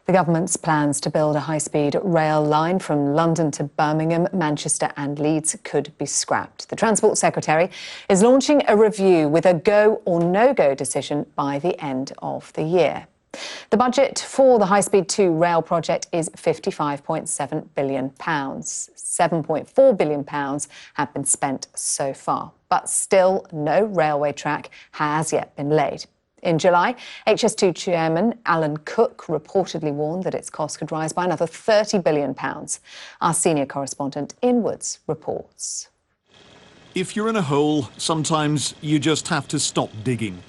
The government's plans to build a high-speed rail line from London to Birmingham, Manchester and Leeds could be scrapped. The Transport Secretary is launching a review with a go or no-go decision by the end of the year. The budget for the High Speed 2 rail project is £55.7 billion. £7.4 billion have been spent so far, but still no railway track has yet been laid. In July, HS2 Chairman Alan Cook reportedly warned that its cost could rise by another £30 billion. Our senior correspondent in Woods reports. If you're in a hole, sometimes you just have to stop digging.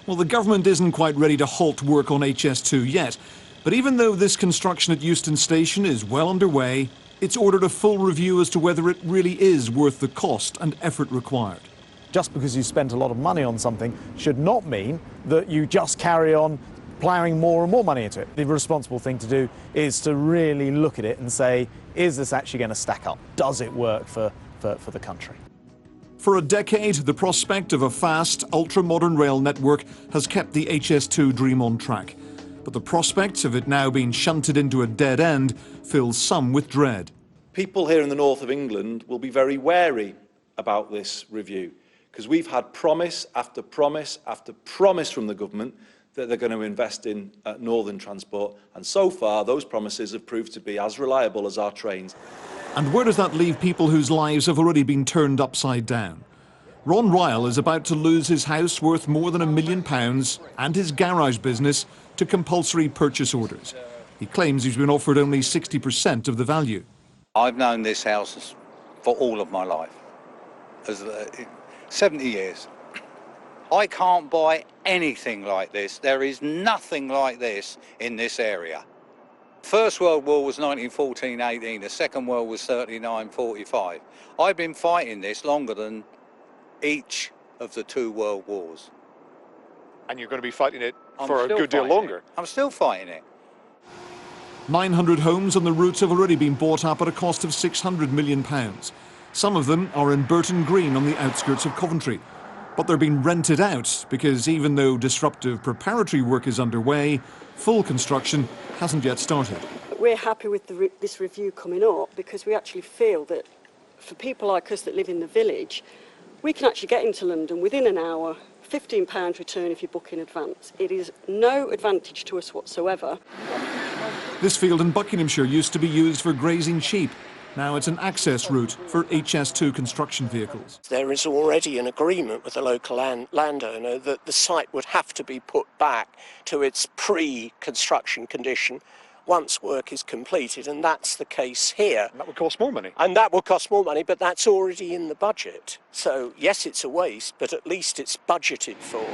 Well, the government isn't quite ready to halt work on HS2 yet, but even though this construction at Euston Station is well underway, it's ordered a full review as to whether it really is worth the cost and effort required. Just because you spent a lot of money on something should not mean that you just carry on ploughing more and more money into it. The responsible thing to do is to really look at it and say, is this actually going to stack up? Does it work for the country? For a decade, the prospect of a fast, ultra-modern rail network has kept the HS2 dream on track. But the prospect of it now being shunted into a dead end fills some with dread. People here in the north of England will be very wary about this review, because we've had promise after promise after promise from the government that they're going to invest in northern transport, and so far those promises have proved to be as reliable as our trains. And where does that leave people whose lives have already been turned upside down? Ron Ryle is about to lose his house worth more than £1 million and his garage business to compulsory purchase orders. He claims he's been offered only 60% of the value. I've known this house for all of my life. 70 years. I can't buy anything like this. There is nothing like this in this area. First World War was 1914-18, the Second World was 39-45. I've been fighting this longer than each of the two world wars. And you're going to be fighting it for a good deal longer? I'm still fighting it. 900 homes on the route have already been bought up at a cost of £600 million. Some of them are in Burton Green on the outskirts of Coventry. But they're being rented out because even though disruptive preparatory work is underway, full construction hasn't yet started. We're happy with this review coming up because we actually feel that for people like us that live in the village, we can actually get into London within an hour, £15 return if you book in advance. It is no advantage to us whatsoever. This field in Buckinghamshire used to be used for grazing sheep. Now it's an access route for HS2 construction vehicles. There is already an agreement with the local landowner that the site would have to be put back to its pre-construction condition once work is completed, and that's the case here. And that would cost more money. And that will cost more money, but that's already in the budget. So yes, it's a waste, but at least it's budgeted for.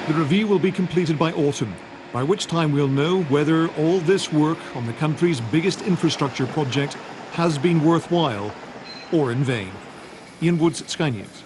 The review will be completed by autumn, by which time we'll know whether all this work on the country's biggest infrastructure project has been worthwhile or in vain. Ian Woods, Sky News.